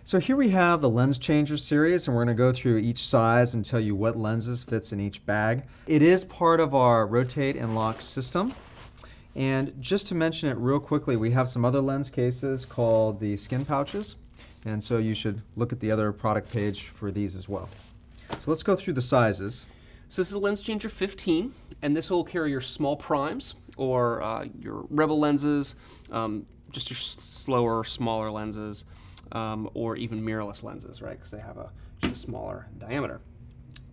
So here we have the lens changer series, and we're going to go through each size and tell you what lenses fits in each bag. It is part of our rotate and lock system. And just to mention it real quickly, we have some other lens cases called the skin pouches. And so you should look at the other product page for these as well. So let's go through the sizes. So this is a Lens Changer 15, and this will carry your small primes or your Rebel lenses, just your slower, smaller lenses, or even mirrorless lenses, right? Because they have just a smaller diameter.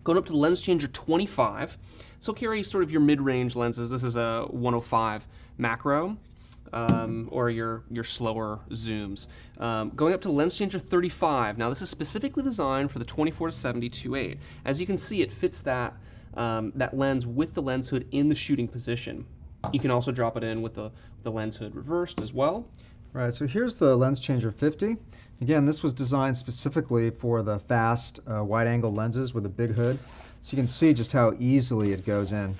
Going up to the Lens Changer 25, this will carry sort of your mid-range lenses. This is a 105 macro, or your slower zooms. Going up to the Lens Changer 35. Now this is specifically designed for the 24-70 2.8. As you can see, it fits that lens with the lens hood in the shooting position. You can also drop it in with the lens hood reversed as well. Right, so here's the Lens Changer 50. Again, this was designed specifically for the fast wide-angle lenses with a big hood. So you can see just how easily it goes in.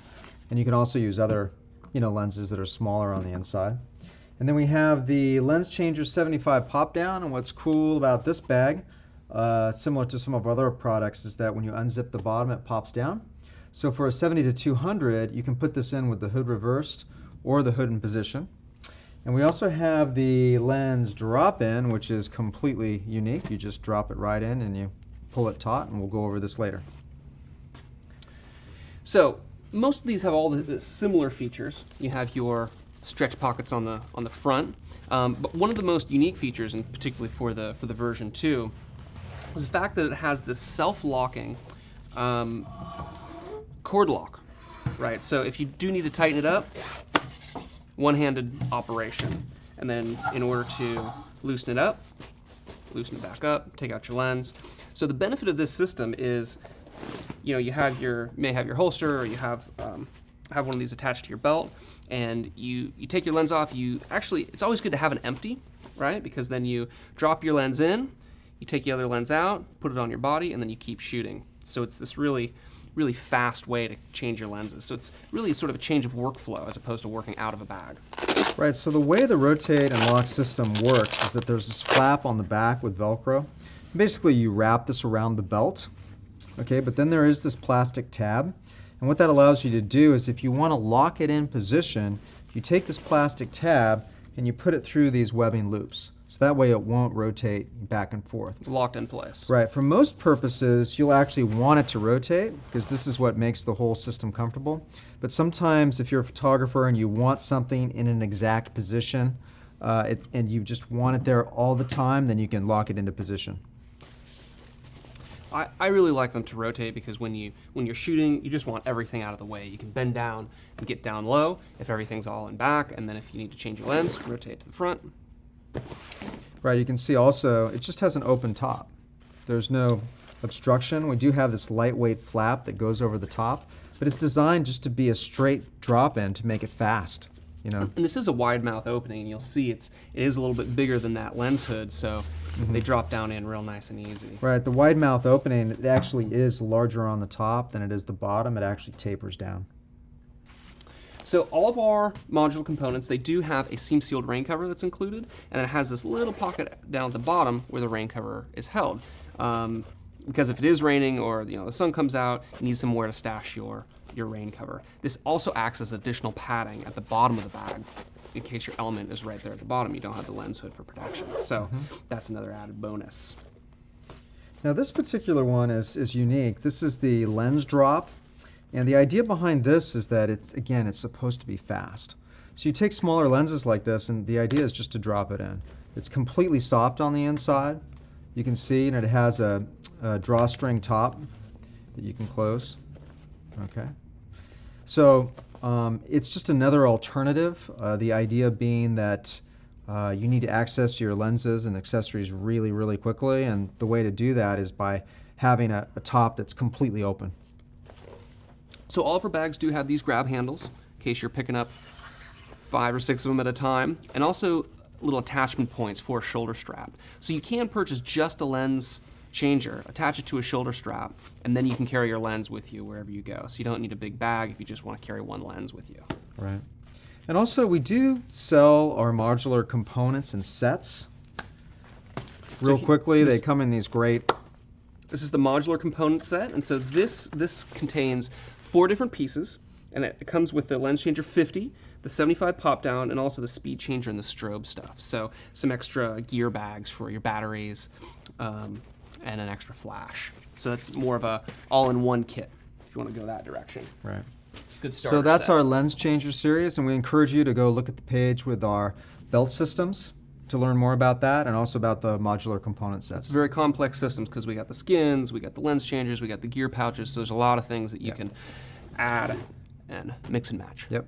And you can also use other lenses that are smaller on the inside. And then we have the Lens Changer 75 pop-down, and what's cool about this bag, similar to some of our other products, is that when you unzip the bottom, it pops down. So for a 70-200, you can put this in with the hood reversed or the hood in position. And we also have the lens drop-in, which is completely unique. You just drop it right in and you pull it taut, and we'll go over this later. So most of these have all the similar features. You have your stretch pockets on the front, but one of the most unique features, and particularly for the version 2, is the fact that it has this self-locking cord lock, right? So if you do need to tighten it up, one-handed operation, and then in order to loosen it up, loosen it back up, take out your lens. So the benefit of this system is, you may have your holster, or you have one of these attached to your belt, and you take your lens off. It's always good to have it empty, right? Because then you drop your lens in, you take the other lens out, put it on your body, and then you keep shooting. So it's this really fast way to change your lenses. So it's really sort of a change of workflow as opposed to working out of a bag. Right, so the way the rotate and lock system works is that there's this flap on the back with Velcro. Basically, you wrap this around the belt, okay, but then there is this plastic tab. And what that allows you to do is if you want to lock it in position, you take this plastic tab and you put it through these webbing loops. So that way it won't rotate back and forth. It's locked in place. Right. For most purposes, you'll actually want it to rotate because this is what makes the whole system comfortable. But sometimes if you're a photographer and you want something in an exact position and you just want it there all the time, then you can lock it into position. I really like them to rotate because when you're shooting, you just want everything out of the way. You can bend down and get down low if everything's all in back, and then if you need to change your lens, rotate to the front. Right, you can see also it just has an open top. There's no obstruction. We do have this lightweight flap that goes over the top, but it's designed just to be a straight drop-in to make it fast. And this is a wide mouth opening, and you'll see it is a little bit bigger than that lens hood, so they drop down in real nice and easy. Right, the wide mouth opening, it actually is larger on the top than it is the bottom. It actually tapers down. So all of our modular components, they do have a seam-sealed rain cover that's included, and it has this little pocket down at the bottom where the rain cover is held. Because if it is raining or the sun comes out, you need somewhere to stash your rain cover. This also acts as additional padding at the bottom of the bag in case your element is right there at the bottom. You don't have the lens hood for protection. So that's another added bonus. Now this particular one is unique. This is the lens drop. And the idea behind this is that it's supposed to be fast. So you take smaller lenses like this, and the idea is just to drop it in. It's completely soft on the inside. You can see, and it has a drawstring top that you can close. Okay. So it's just another alternative. The idea being that you need to access your lenses and accessories really, really quickly, and the way to do that is by having a top that's completely open. So all of our bags do have these grab handles in case you're picking up 5 or 6 of them at a time, and also little attachment points for a shoulder strap. So you can purchase just a lens changer, attach it to a shoulder strap, and then you can carry your lens with you wherever you go. So you don't need a big bag if you just want to carry one lens with you. Right. And also we do sell our modular components in sets. real quickly, they come in these great. This is the modular component set, and so this contains 4 different pieces, and it comes with the Lenschanger 50, the 75 pop down, and also the speed changer and the strobe stuff. So some extra gear bags for your batteries, and an extra flash. So it's more of a all-in-one kit if you want to go that direction. Right. Good starter So that's set. our lens changer series, and we encourage you to go look at the page with our belt systems to learn more about that, and also about the modular component sets. It's very complex systems because we got the skins, we got the lens changers, we got the gear pouches. So there's a lot of things that you can add and mix and match. Yep.